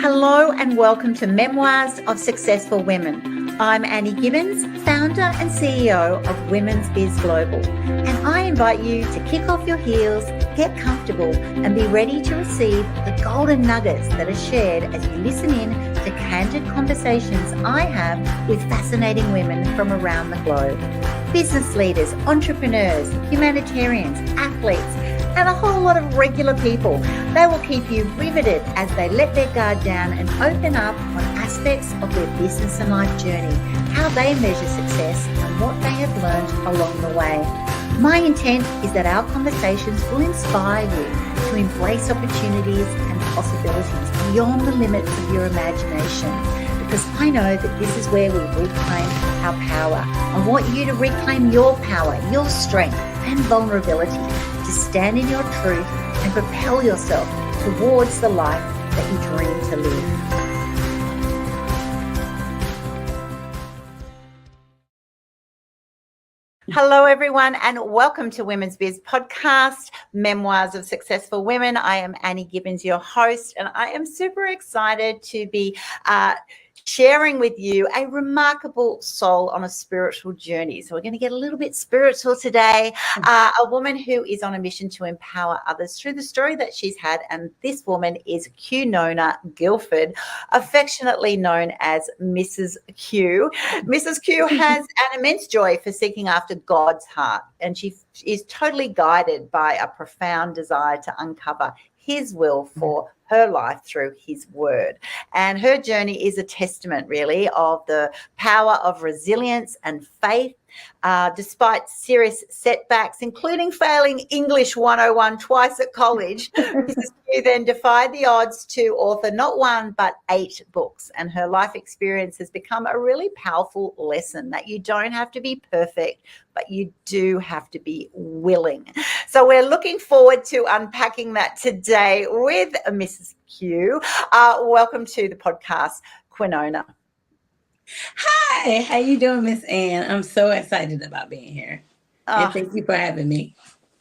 Hello and welcome to Memoirs of Successful Women. I'm Annie Gibbins, founder and CEO of WomenSbizGlobal, and I invite you to kick off your heels, get comfortable, and be ready to receive the golden nuggets that are shared as you listen in to candid conversations I have with fascinating women from around the globe. Business leaders, entrepreneurs, humanitarians, athletes, and a whole lot of regular people. They will keep you riveted as they let their guard down and open up on aspects of their business and life journey, how they measure success and what they have learned along the way. My intent is that our conversations will inspire you to embrace opportunities and possibilities beyond the limits of your imagination, because I know that this is where we reclaim our power. I want you to reclaim your power, your strength and vulnerability, to stand in your truth and propel yourself towards the life that you dream to live. Hello, everyone, and welcome to Women's Biz Podcast, Memoirs of Successful Women. I am Annie Gibbins, your host, and I am super excited to be sharing with you a remarkable soul on a spiritual journey. So we're going to get a little bit spiritual today. A woman who is on a mission to empower others through the story that she's had. And this woman is Que Nona Guilford, affectionately known as Mrs. Q. Mrs. Q has an immense joy for seeking after God's heart, and she is totally guided by a profound desire to uncover His will for her life through His word. And her journey is a testament, really, of the power of resilience and faith, despite serious setbacks, including failing English 101 twice at college. Mrs. Q then defied the odds to author not one, but 8 books. And her life experience has become a really powerful lesson that you don't have to be perfect, but you do have to be willing. So we're looking forward to unpacking that today with Mrs. Q. Welcome to the podcast, Que Nona. Hi, how you doing, Miss Ann? I'm so excited about being here. And thank you for having me.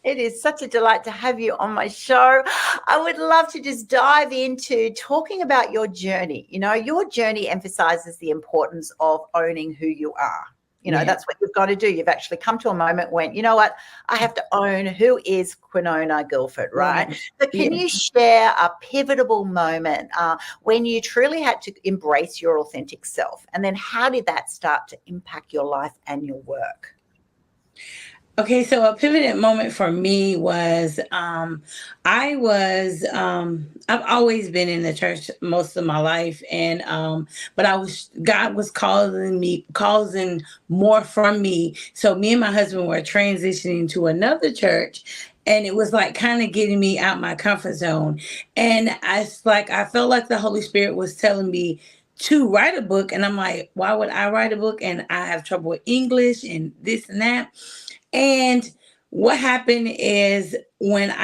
It is such a delight to have you on my show. I would love to just dive into talking about your journey. You know, your journey emphasizes the importance of owning who you are. You know, That's what you've got to do. You've actually come to a moment when, you know what, I have to own who is Que Nona Guilford, right? So can you share a pivotal moment when you truly had to embrace your authentic self? And then how did that start to impact your life and your work? Okay, so a pivotal moment for me was I've always been in the church most of my life, and but God was causing more from me. So me and my husband were transitioning to another church, and it was like kind of getting me out my comfort zone. And I felt like the Holy Spirit was telling me to write a book, and I'm like, why would I write a book? And I have trouble with English and this and that. And what happened is when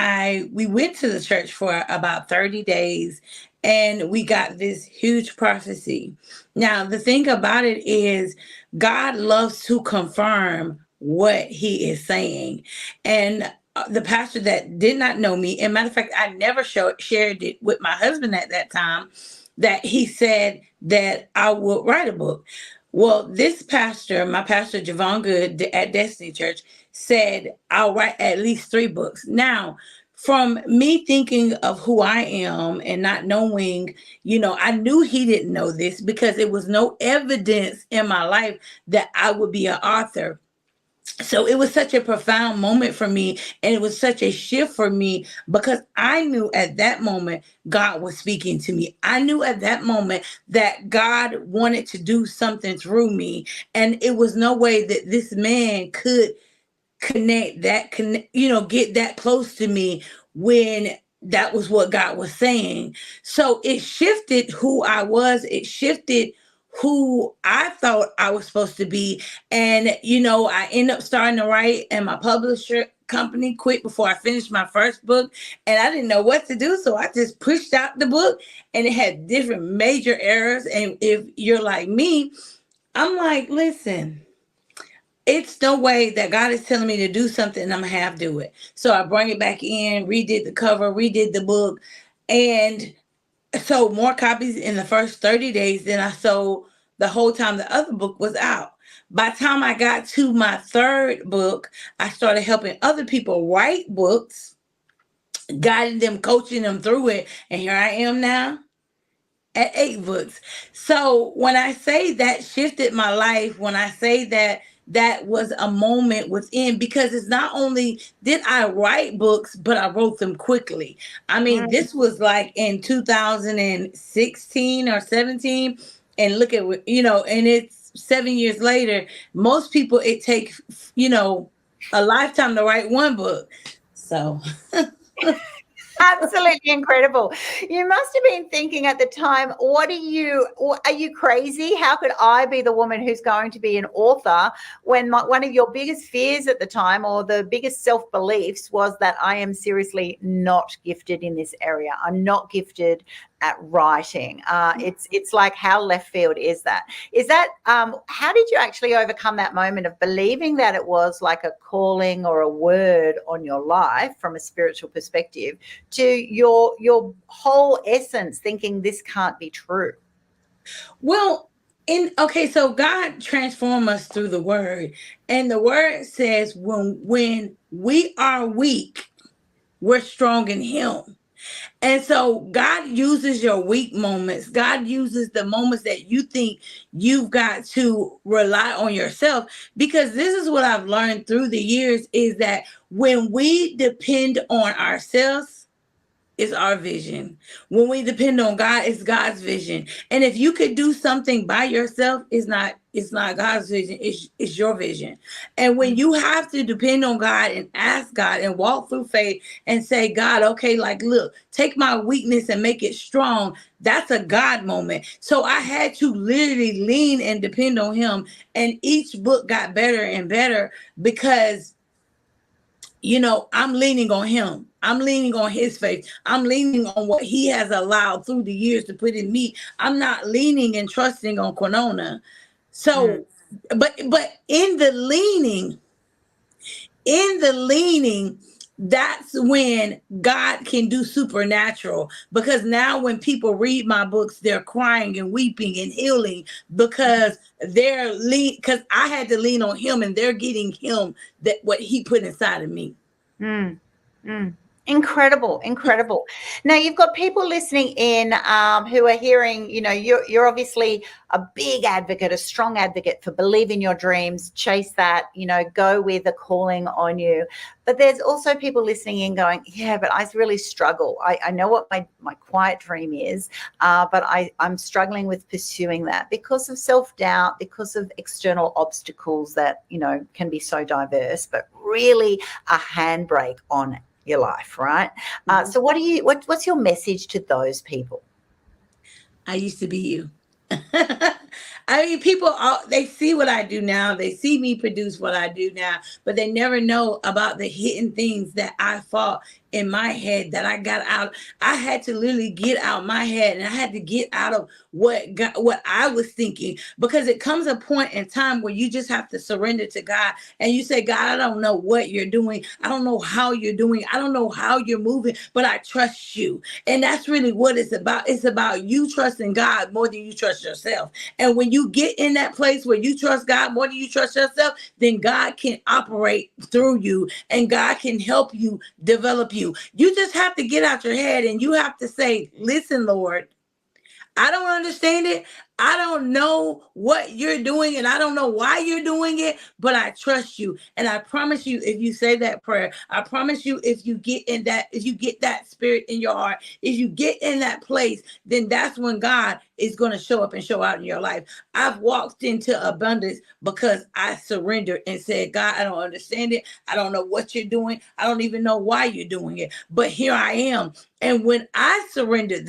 we went to the church for about 30 days, and we got this huge prophecy. Now, the thing about it is God loves to confirm what He is saying. And the pastor that did not know me, and matter of fact, I never shared it with my husband at that time, that he said that I would write a book. Well, this pastor, my pastor, Javon Good at Destiny Church, said I'll write at least 3 books. Now, from me thinking of who I am and not knowing, I knew he didn't know this because there was no evidence in my life that I would be an author. So it was such a profound moment for me, and it was such a shift for me because I knew at that moment God was speaking to me. I knew at that moment that God wanted to do something through me, and it was no way that this man could get that close to me when that was what God was saying. So it shifted who I was. It shifted who I thought I was supposed to be. And, I ended up starting to write, and my publisher company quit before I finished my first book, and I didn't know what to do. So I just pushed out the book, and it had different major errors. And if you're like me, I'm like, listen, it's no way that God is telling me to do something and I'm gonna have to do it. So I bring it back in, redid the cover, redid the book, and sold more copies in the first 30 days than I sold the whole time the other book was out. By the time I got to my third book, I started helping other people write books, guiding them, coaching them through it. And here I am now at 8 books. So when I say that shifted my life, when I say that that was a moment within, because it's not only did I write books, but I wrote them quickly. I mean, this was like in 2016 or 17. And look at, and it's 7 years later. Most people, it takes, a lifetime to write one book. So Absolutely incredible. You must have been thinking at the time, are you crazy? How could I be the woman who's going to be an author when one of your biggest fears at the time, or the biggest self-beliefs, was that I am seriously not gifted in this area. I'm not gifted at writing. It's like, how left field is that? How did you actually overcome that moment of believing that it was like a calling or a word on your life from a spiritual perspective, to your whole essence thinking this can't be true? Well, so God transformed us through the word. And the word says when we are weak, we're strong in him. And so God uses your weak moments. God uses the moments that you think you've got to rely on yourself. Because this is what I've learned through the years, is that when we depend on ourselves, it's our vision. When we depend on God, it's God's vision. And if you could do something by yourself, it's not God's vision, it's your vision. And when you have to depend on God and ask God and walk through faith and say, God, okay, like, look, take my weakness and make it strong, that's a God moment. So I had to literally lean and depend on him. And each book got better and better because I'm leaning on him. I'm leaning on his faith. I'm leaning on what he has allowed through the years to put in me. I'm not leaning and trusting on Que Nona. So, but in the leaning, that's when God can do supernatural. Because now when people read my books, they're crying and weeping and healing because because I had to lean on him, and they're getting him, that what he put inside of me. Incredible. Now, you've got people listening in who are hearing, you're obviously a big advocate, a strong advocate for believe in your dreams, chase that, go with the calling on you. But there's also people listening in going, yeah, but I really struggle. I know what my quiet dream is, but I'm struggling with pursuing that because of self-doubt, because of external obstacles that, can be so diverse, but really a handbrake on your life, right? So what's your message to those people? I used to be you. I mean, people, they see what I do now. They see me produce what I do now, but they never know about the hidden things that I fought in my head, that I got out. I had to literally get out my head, and I had to get out of what I was thinking, because it comes a point in time where you just have to surrender to God, and you say, God, I don't know what you're doing. I don't know how you're doing. I don't know how you're moving, but I trust you. And that's really what it's about. It's about you trusting God more than you trust yourself. And when you get in that place where you trust God more than you trust yourself, then God can operate through you, and God can help you develop you. You just have to get out your head, and you have to say, listen, Lord, I don't understand it. I don't know what you're doing, and I don't know why you're doing it, but I trust you. And I promise you, if you say that prayer, I promise you, if you get that spirit in your heart, if you get in that place, then that's when God is going to show up and show out in your life. I've walked into abundance because I surrendered and said, God, I don't understand it. I don't know what you're doing. I don't even know why you're doing it, but here I am. And when I surrendered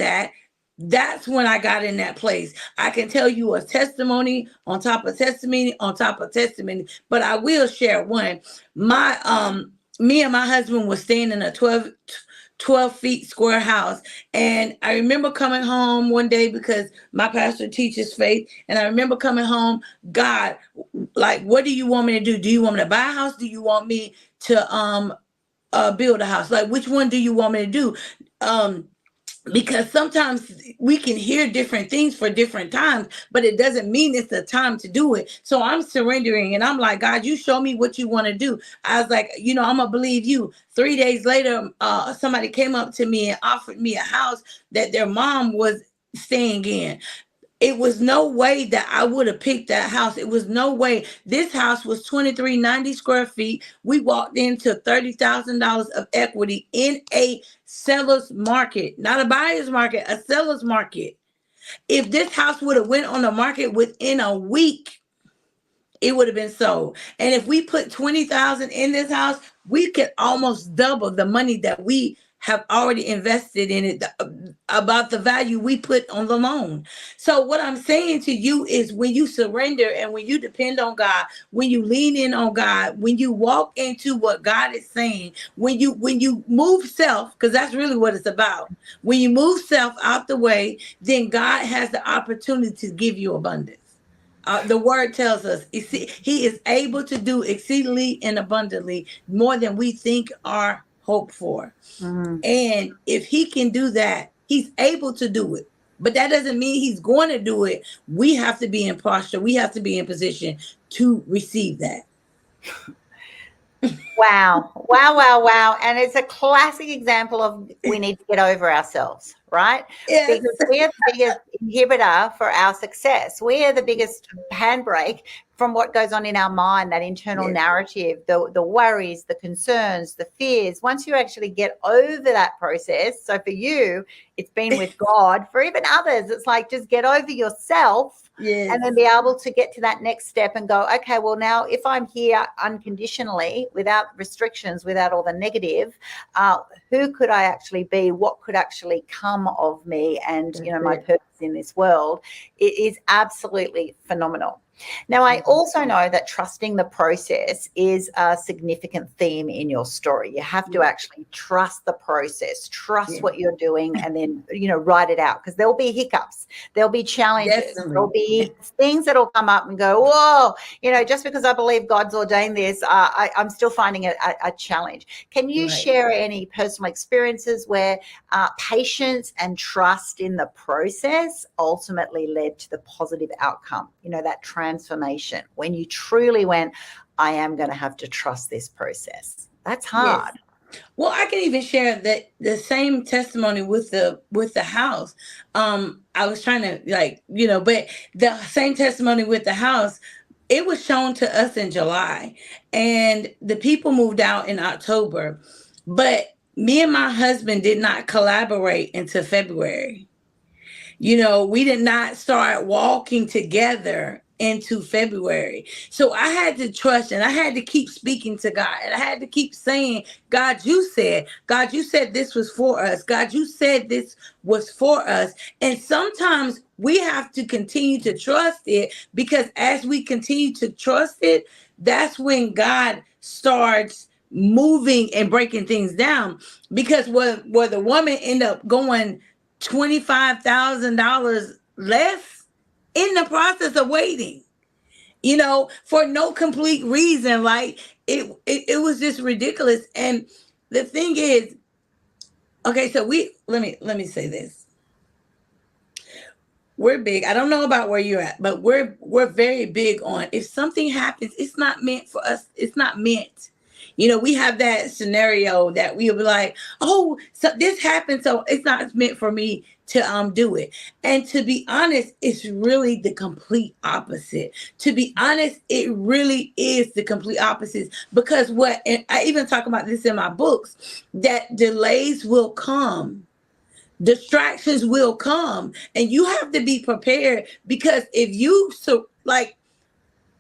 that's when I got in that place. I can tell you a testimony on top of testimony on top of testimony, but I will share one. Me and my husband was staying in a 12 feet square house. And I remember coming home one day, because my pastor teaches faith. And I remember coming home, God, like, what do you want me to do? Do you want me to buy a house? Do you want me to build a house? Like, which one do you want me to do? because sometimes we can hear different things for different times, but it doesn't mean it's the time to do it. So I'm surrendering and I'm like, God, you show me what you want to do. I was like, I'm going to believe you. 3 days later, somebody came up to me and offered me a house that their mom was staying in. It was no way that I would have picked that house. It was no way. This house was 2390 square feet. We walked into $30,000 of equity in a seller's market, not a buyer's market, a seller's market. If this house would have went on the market within a week, it would have been sold. And if we put 20,000 in this house, we could almost double the money that we have already invested in it, about the value we put on the loan. So what I'm saying to you is, when you surrender and when you depend on God, when you lean in on God, when you walk into what God is saying, when you move self, because that's really what it's about. When you move self out the way, then God has the opportunity to give you abundance. The word tells us he is able to do exceedingly and abundantly more than we think or hope for. Mm-hmm. And if he can do that, he's able to do it. But that doesn't mean he's going to do it. We have to be in posture. We have to be in position to receive that. Wow. Wow, wow, wow. And it's a classic example of we need to get over ourselves, right? Yes. Because we are the biggest inhibitor for our success. We are the biggest handbrake from what goes on in our mind, that internal narrative, the worries, the concerns, the fears. Once you actually get over that process, so for you, it's been with God. For even others, it's like, just get over yourself. Yes. And then be able to get to that next step and go, okay, well, now if I'm here unconditionally, without restrictions, without all the negative, who could I actually be? What could actually come of me and, my purpose in this world? It is absolutely phenomenal. Now, I also know that trusting the process is a significant theme in your story. You have to actually trust the process, trust what you're doing, and then, write it out, because there'll be hiccups. There'll be challenges. Definitely. There'll be things that'll come up and go, whoa, just because I believe God's ordained this, I'm still finding it a challenge. Can you share any personal experiences where patience and trust in the process ultimately led to the positive outcome, that transformation, when you truly went, I am going to have to trust this process? That's hard. Yes. Well, I can even share that the same testimony with the house. I was trying to but the same testimony with the house, it was shown to us in July, and the people moved out in October, but me and my husband did not collaborate until February. We did not start walking together into February. So I had to trust, and I had to keep speaking to God, and I had to keep saying, God, you said this was for us. God, you said this was for us. And sometimes we have to continue to trust it, because as we continue to trust it, that's when God starts moving and breaking things down. Because where the woman ended up going $25,000 less in the process of waiting, for no complete reason. Like it was just ridiculous. And the thing is, okay, so let me say this. We're big. I don't know about where you're at, but we're very big on, if something happens, it's not meant for us. It's not meant. We have that scenario that we'll be like, oh, so this happened, so it's not meant for me to do it. And to be honest, it's really the complete opposite. To be honest, it really is the complete opposite, because and I even talk about this in my books, that delays will come. Distractions will come, and you have to be prepared, because if you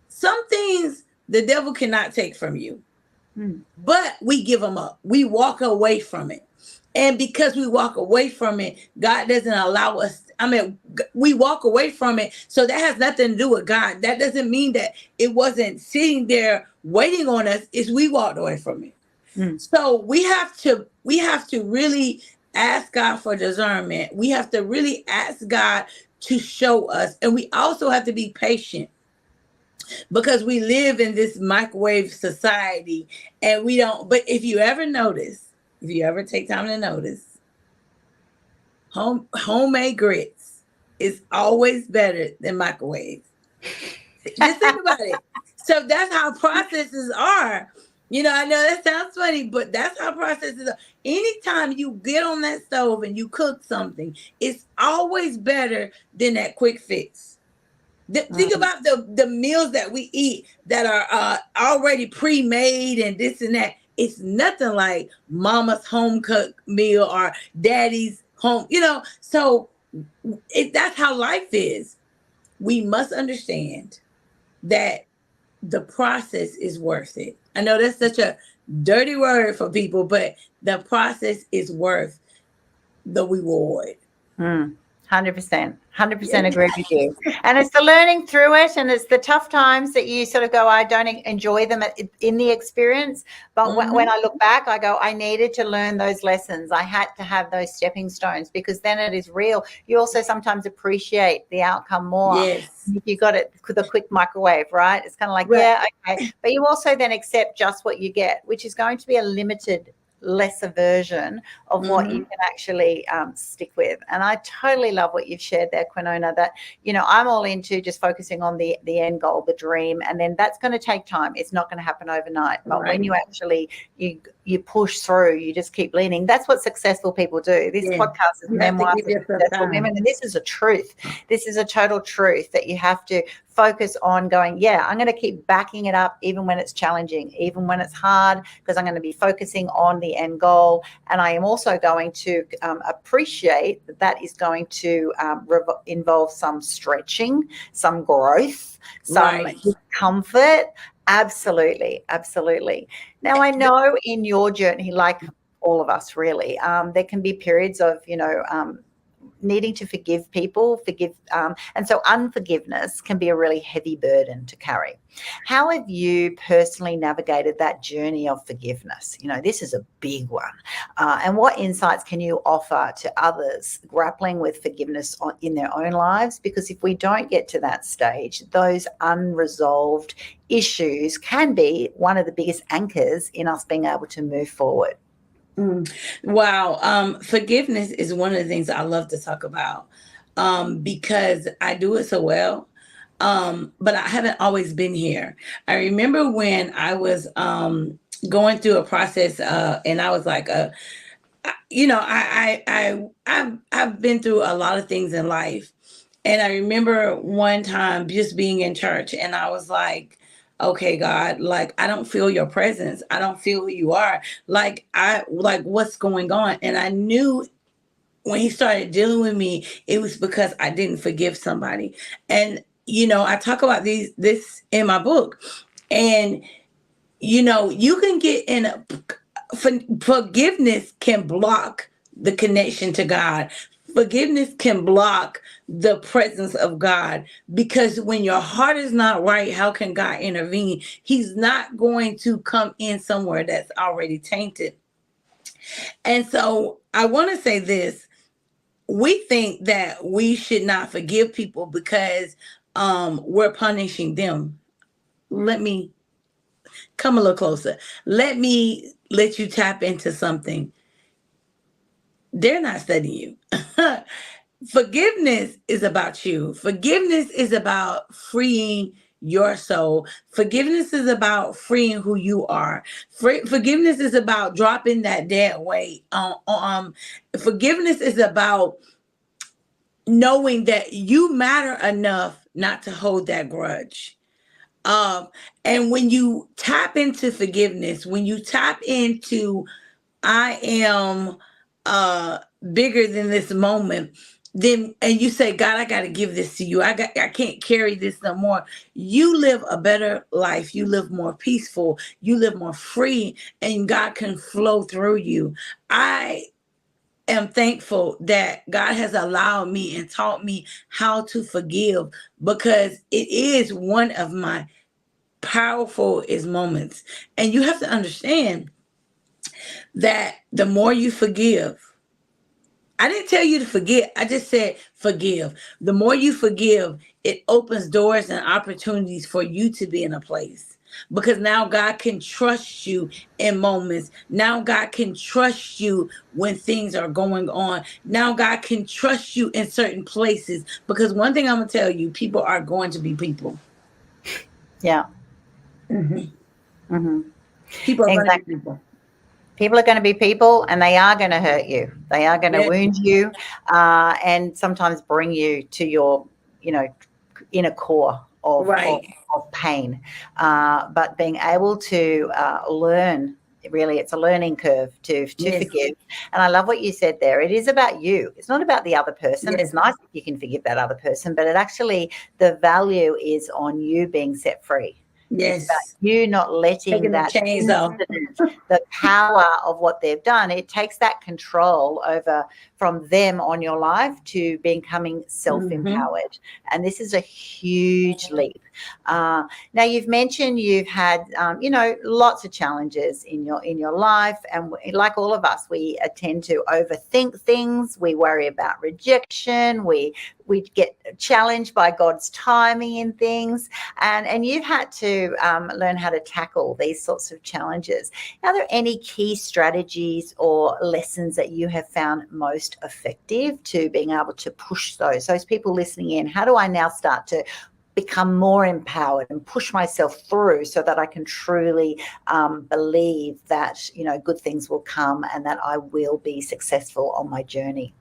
some things the devil cannot take from you. But we give them up. We walk away from it. And because we walk away from it, God doesn't allow us. We walk away from it. So that has nothing to do with God. That doesn't mean that it wasn't sitting there waiting on us. It's we walked away from it. So we have to really ask God for discernment. We have to really ask God to show us. And we also have to be patient, because we live in this microwave society, and we don't. But if you ever take time to notice, Homemade grits is always better than microwave. Just think about it. So that's how processes are. You know, I know that sounds funny, but that's how processes are. Anytime you get on that stove and you cook something, it's always better than that quick fix. Think about the meals that we eat that are already pre-made and this and that. It's nothing like mama's home cooked meal or daddy's home, you know. So that's how life is. We must understand that the process is worth it. I know that's such a dirty word for people, but the process is worth the reward. 100%. 100% agree with you. And it's the learning through it, and it's the tough times that you sort of go, I don't enjoy them in the experience. But when I look back, I go, I needed to learn those lessons. I had to have those stepping stones, because then it is real. You also sometimes appreciate the outcome more. Yes. If you got it with a quick microwave, right? It's kind of like, yeah, okay. But you also then accept just what you get, which is going to be a limited, lesser version of what you can actually stick with. And I totally love what you've shared there, Que Nona, that, you know, I'm all into just focusing on the end goal, the dream, and then that's going to take time. It's not going to happen overnight. But when you actually, you push through, you just keep leaning. That's what successful people do. This podcast is Memoirs of Successful Women, and this is a truth. This is a total truth that you have to focus on going, I'm going to keep backing it up even when it's challenging, even when it's hard, because I'm going to be focusing on the end goal. And I am also going to appreciate that is going to involve some stretching, some growth, some comfort. Absolutely. Absolutely. Now, I know in your journey, like all of us really, there can be periods of, needing to forgive people, and so unforgiveness can be a really heavy burden to carry. How have you personally navigated that journey of forgiveness? You know, this is a big one. And what insights can you offer to others grappling with forgiveness in their own lives? Because if we don't get to that stage, those unresolved issues can be one of the biggest anchors in us being able to move forward. Wow. Forgiveness is one of the things I love to talk about because I do it so well. But I haven't always been here. I remember when I was going through a process and I was like, I've been through a lot of things in life. And I remember one time just being in church and I was like, okay, God, like, I don't feel your presence. I don't feel who you are. Like, what's going on? And I knew when he started dealing with me, it was because I didn't forgive somebody. And, I talk about this in my book. And, you can get in forgiveness can block the connection to God. Forgiveness can block the presence of God, because when your heart is not right, how can God intervene? He's not going to come in somewhere that's already tainted. And so I want to say this. We think that we should not forgive people because we're punishing them. Let me come a little closer. Let me let you tap into something. They're not studying you. Forgiveness is about you. Forgiveness is about freeing your soul. Forgiveness is about freeing who you are. Forgiveness is about dropping that dead weight. Forgiveness is about knowing that you matter enough not to hold that grudge. And when you tap into forgiveness, when you tap into I am bigger than this moment, then and you say, God, I got to give this to you. I can't carry this no more. You live a better life. You live more peaceful. You live more free, and God can flow through you. I am thankful that God has allowed me and taught me how to forgive, because it is one of my powerful moments. And you have to understand that the more you forgive, I didn't tell you to forget. I just said forgive. The more you forgive, it opens doors and opportunities for you to be in a place because now God can trust you in moments. Now God can trust you when things are going on. Now God can trust you in certain places, because one thing I'm going to tell you, people are going to be people. Yeah. Mm-hmm. Mm-hmm. People are going to be Exactly. people. People are going to be people, and they are going to hurt you. They are going to wound you, and sometimes bring you to your, inner core of pain. But being able to learn, really, it's a learning curve to forgive. And I love what you said there. It is about you. It's not about the other person. Yes. It's nice if you can forgive that other person, but it actually, the value is on you being set free. Yes. It's about you not letting taking that the chains off. the power of what they've done. It takes that control over from them on your life to becoming self-empowered. And this is a huge leap. Now, you've mentioned you've had, lots of challenges in your life, and like all of us, we tend to overthink things. We worry about rejection. We get challenged by God's timing in things, and you've had to learn how to tackle these sorts of challenges. Are there any key strategies or lessons that you have found most effective to being able to push those people listening in? How do I now start to become more empowered and push myself through so that I can truly believe that, good things will come and that I will be successful on my journey?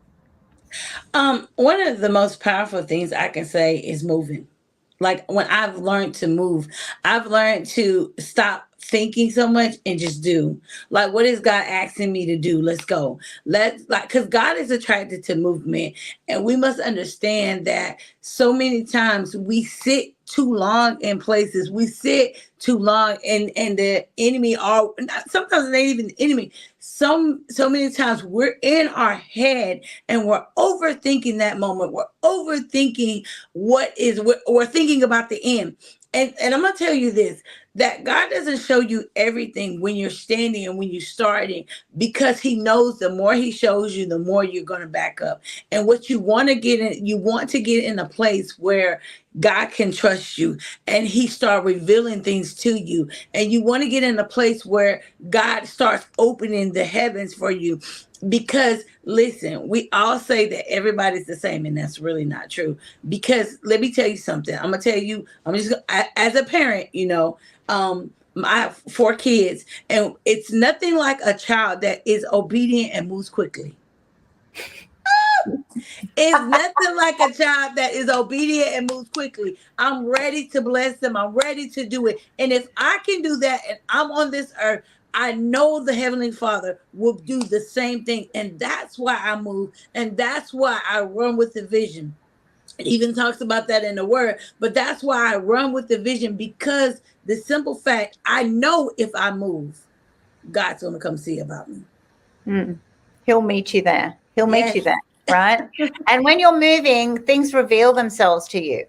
One of the most powerful things I can say is moving. Like, when I've learned to move, I've learned to stop thinking so much and just do. Like, what is God asking me to do? Let's go. Because God is attracted to movement. And we must understand that so many times we sit too long in places. We sit too long, and the enemy are, sometimes it ain't even the enemy. So many times we're in our head and we're overthinking that moment. We're overthinking we're thinking about the end. And I'm going to tell you this, that God doesn't show you everything when you're standing and when you're starting, because he knows the more he shows you, the more you're going to back up. And what you want to get in a place where God can trust you and he start revealing things to you. And you want to get in a place where God starts opening the heavens for you. Because listen, we all say that everybody's the same, and that's really not true. Because let me tell you something. I'm gonna tell you. As a parent, I have 4 kids, and it's nothing like a child that is obedient and moves quickly. It's nothing like a child that is obedient and moves quickly. I'm ready to bless them. I'm ready to do it. And if I can do that and I'm on this earth, I know the Heavenly Father will do the same thing. And that's why I move. And that's why I run with the vision. It even talks about that in the word. But that's why I run with the vision, because the simple fact, I know if I move, God's going to come see about me. He'll meet you there. He'll meet you there. Right? And when you're moving, things reveal themselves to you.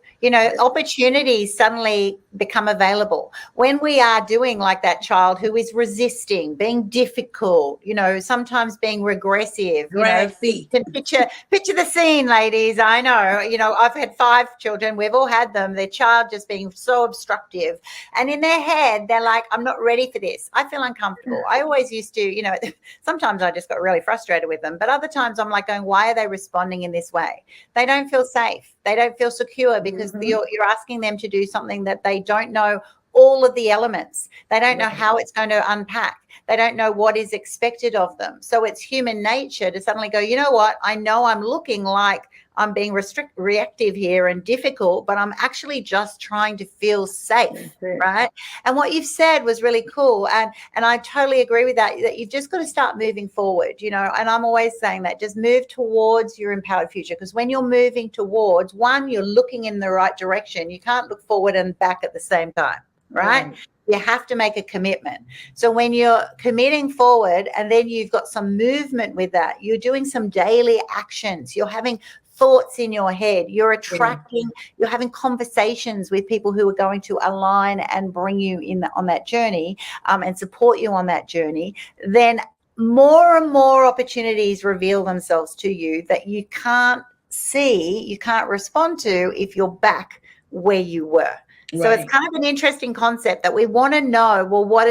Opportunities suddenly become available. When we are doing like that child who is resisting, being difficult, sometimes being regressive, picture the scene, ladies. I know, I've had 5 children. We've all had them. Their child just being so obstructive. And in their head, they're like, I'm not ready for this. I feel uncomfortable. I always used to, sometimes I just got really frustrated with them. But other times I'm like going, why are they responding in this way? They don't feel safe. They don't feel secure, because you're asking them to do something that they don't know all of the elements. They don't know how it's going to unpack. They don't know what is expected of them. So it's human nature to suddenly go, you know what? I know I'm looking like I'm being reactive here and difficult, but I'm actually just trying to feel safe, right? And what you've said was really cool. And I totally agree with that you've just got to start moving forward, and I'm always saying that, just move towards your empowered future. Because when you're moving towards one, you're looking in the right direction. You can't look forward and back at the same time, right? You have to make a commitment. So when you're committing forward and then you've got some movement with that, you're doing some daily actions, you're having thoughts in your head, you're attracting, you're having conversations with people who are going to align and bring you in on that journey, and support you on that journey, then more and more opportunities reveal themselves to you that you can't see, you can't respond to if you're back where you were. So it's Right. kind of an interesting concept that we want to know, well, what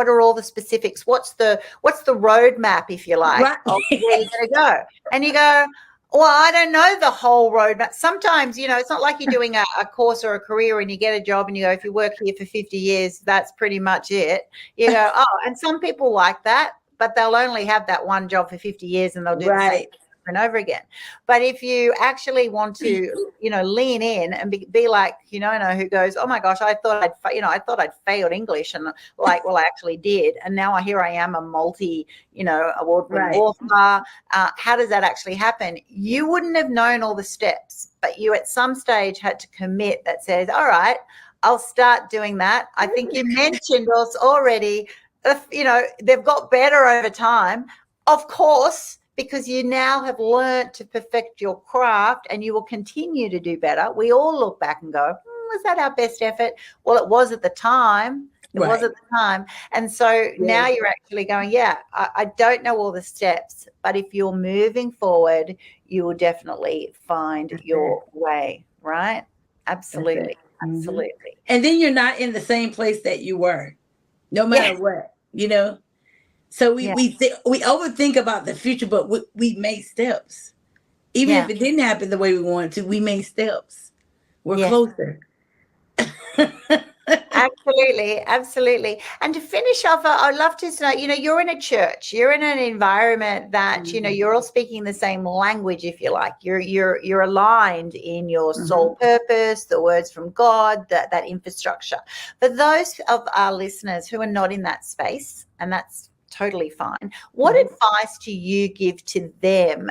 are all the specifics? What's the roadmap, if you like, Right. of where you're going to go? And you go, well, I don't know the whole roadmap. Sometimes, it's not like you're doing a course or a career and you get a job and you go, if you work here for 50 years, that's pretty much it. You go, oh, and some people like that, but they'll only have that one job for 50 years and they'll do the same Right. thing over and over again. But if you actually want to, lean in and be like, who goes, oh my gosh, I thought I'd failed English, and like, well, I actually did, and now here I am, a multi, award-winning Right. author. How does that actually happen? You wouldn't have known all the steps, but you at some stage had to commit that says, all right, I'll start doing that. I think you mentioned also already, they've got better over time, of course, because you now have learned to perfect your craft and you will continue to do better. We all look back and go, was that our best effort? Well, it was at the time. It was at the time. And so now you're actually going, I don't know all the steps, but if you're moving forward, you will definitely find your way, right? Absolutely. Absolutely. And then you're not in the same place that you were, no matter what, So we overthink about the future, but we made steps. Even if it didn't happen the way we wanted to, we made steps. We're closer. Absolutely. Absolutely. And to finish off, I'd love to know, you're in a church, you're in an environment that, you're all speaking the same language, if you like. You're aligned in your soul purpose, the words from God, that infrastructure. For those of our listeners who are not in that space, and that's totally fine, what advice do you give to them,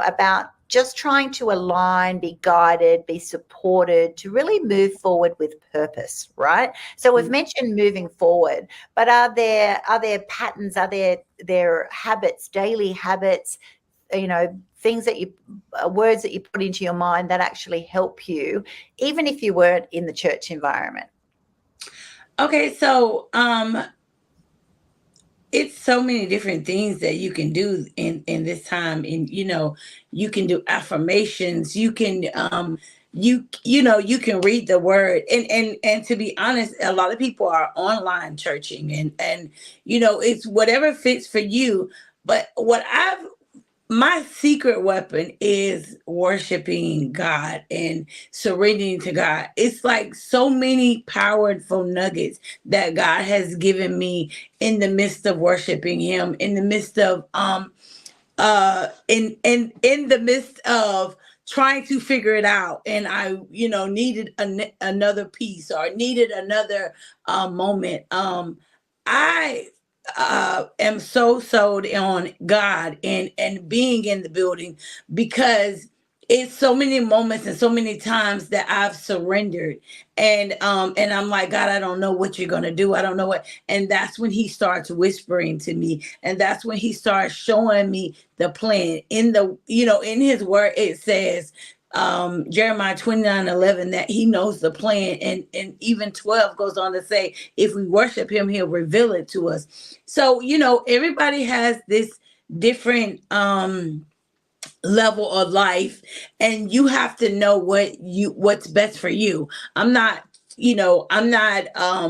about just trying to align, be guided, be supported to really move forward with purpose, right? So we've mentioned moving forward, but are there patterns, are there habits, daily habits, things that words that you put into your mind that actually help you, even if you weren't in the church environment? Okay, so it's so many different things that you can do in this time. And you can do affirmations, you can you can read the word, and to be honest, a lot of people are online churching, and it's whatever fits for you. But my secret weapon is worshiping God and surrendering to God. It's like so many powerful nuggets that God has given me in the midst of worshiping Him, in the midst of in the midst of trying to figure it out, and I needed another piece, or needed another moment. I am so sold on God and being in the building, because it's so many moments and so many times that I've surrendered, and I'm like, God, I don't know what you're gonna do. I don't know what. And that's when He starts whispering to me, and that's when He starts showing me the plan. In His word, it says, Jeremiah 29:11, that He knows the plan, and even 12 goes on to say, if we worship Him, He'll reveal it to us. So everybody has this different level of life, and you have to know what's best for you. I'm not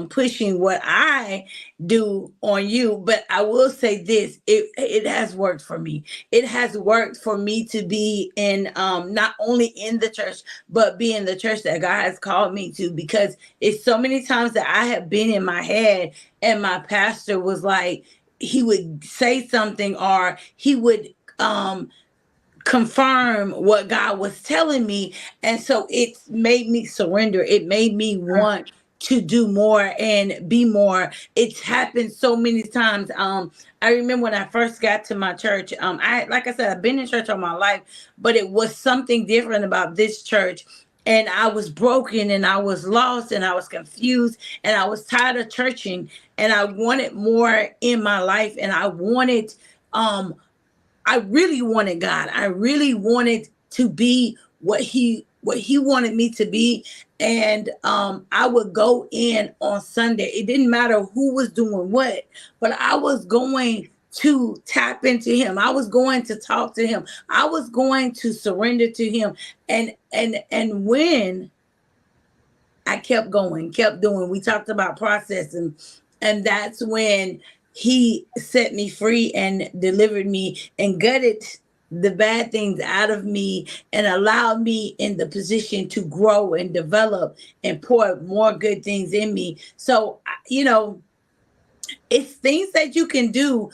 pushing what I do on you, but I will say this: it has worked for me. It has worked for me to be in not only in the church, but be in the church that God has called me to, because it's so many times that I have been in my head, and my pastor was like, he would say something, or he would confirm what God was telling me. And so it made me surrender. It made me want to do more and be more. It's happened so many times. I remember when I first got to my church, like I said, I've been in church all my life, but it was something different about this church. And I was broken, and I was lost, and I was confused, and I was tired of churching, and I wanted more in my life. And I really wanted God. I really wanted to be what he wanted me to be. And I would go in on Sunday. It didn't matter who was doing what, but I was going to tap into Him. I was going to talk to Him. I was going to surrender to Him. And when I kept going, kept doing. We talked about processing, and that's when he set me free and delivered me and gutted the bad things out of me and allowed me in the position to grow and develop and pour more good things in me. So, it's things that you can do.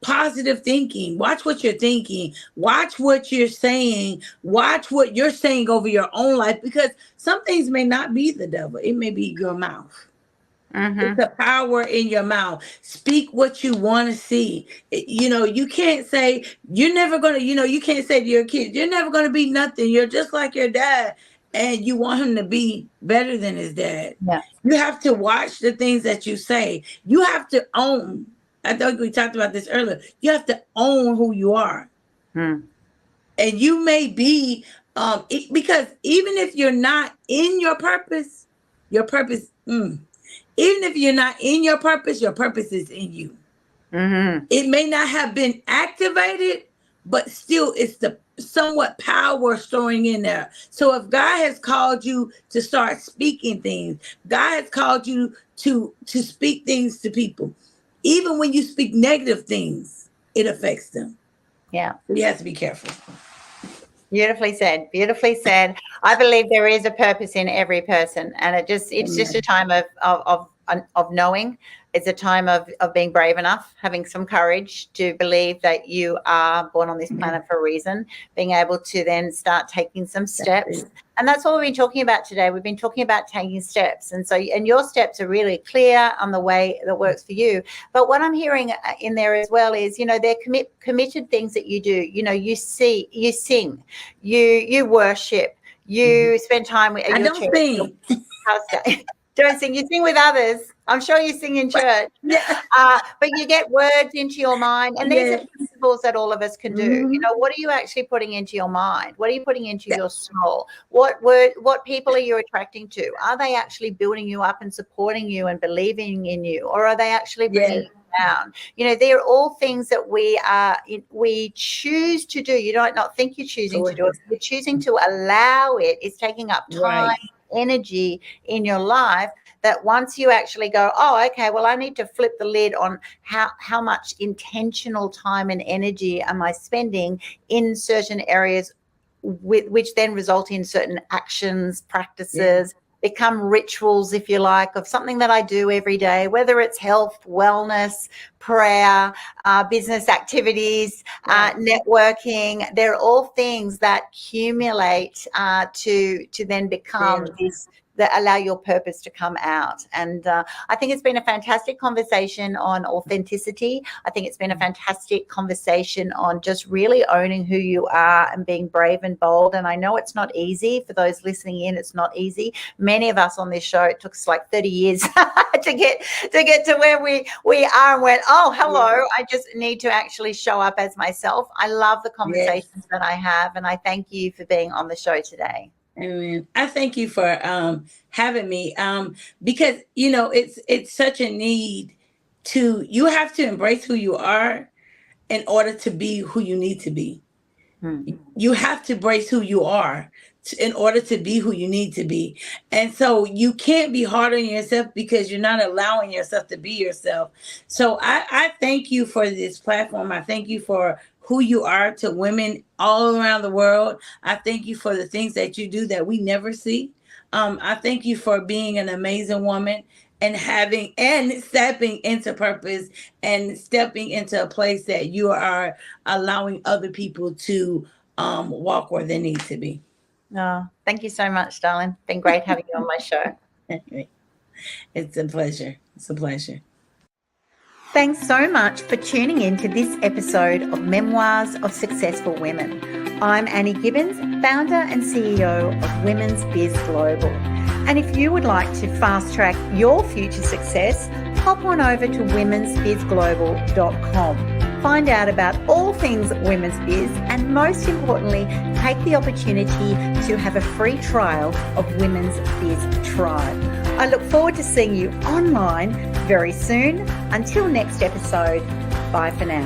Positive thinking. Watch what you're thinking. Watch what you're saying. Watch what you're saying over your own life, because some things may not be the devil. It may be your mouth. It's the power in your mouth. Speak what you want to see. You can't say you're never going to, you can't say to your kids, you're never going to be nothing. You're just like your dad. And you want him to be better than his dad. Yeah. You have to watch the things that you say. You have to own. I think we talked about this earlier. You have to own who you are. And you may be, because even if you're not in your purpose, even if you're not in your purpose is in you. It may not have been activated, but still it's the somewhat power storing in there. So if God has called you to start speaking things, God has called you to speak things to people, even when you speak negative things, it affects them. Yeah. You have to be careful. Beautifully said. Beautifully said. I believe there is a purpose in every person, and it's just a time of knowing. It's a time of being brave enough, having some courage to believe that you are born on this planet for a reason, being able to then start taking some steps. And that's what we've been talking about today. We've been talking about taking steps. And your steps are really clear on the way that works for you. But what I'm hearing in there as well is, they're committed things that you do. You sing, you worship, you spend time with your church. Sing. Don't sing. You sing with others. I'm sure you sing in church. But you get words into your mind, and these are principles that all of us can do. What are you actually putting into your mind? What are you putting into your soul? What people are you attracting to? Are they actually building you up and supporting you and believing in you, or are they actually bringing you down? They're all things that we choose to do. You don't not think you're choosing to do it. You're choosing to allow it. It's taking up time, energy in your life, that once you actually go, oh, okay, well, I need to flip the lid on how much intentional time and energy am I spending in certain areas, which then result in certain actions, practices, become rituals, if you like, of something that I do every day, whether it's health, wellness, prayer, business activities, networking. They're all things that accumulate to then become this, that allow your purpose to come out. And I think it's been a fantastic conversation on authenticity. I think it's been a fantastic conversation on just really owning who you are and being brave and bold. And I know it's not easy for those listening in. It's not easy. Many of us on this show, it took us like 30 years to get to where we are, and went, oh, hello, I just need to actually show up as myself. I love the conversations that I have, and I thank you for being on the show today. Amen. I thank you for having me, because it's such a need you have to embrace who you are in order to be who you need to be. You have to embrace who you are in order to be who you need to be. And so you can't be hard on yourself because you're not allowing yourself to be yourself. So I thank you for this platform. I thank you for who you are to women all around the world. I thank you for the things that you do that we never see. I thank you for being an amazing woman and stepping into purpose and stepping into a place that you are allowing other people to walk where they need to be. Oh, thank you so much, darling. Been great having you on my show. It's a pleasure. It's a pleasure. Thanks so much for tuning in to this episode of Memoirs of Successful Women. I'm Annie Gibbins, founder and CEO of Women's Biz Global. And if you would like to fast track your future success, hop on over to womensbizglobal.com. Find out about all things women's biz, and most importantly, take the opportunity to have a free trial of Women's Biz Tribe. I look forward to seeing you online very soon. Until next episode, bye for now.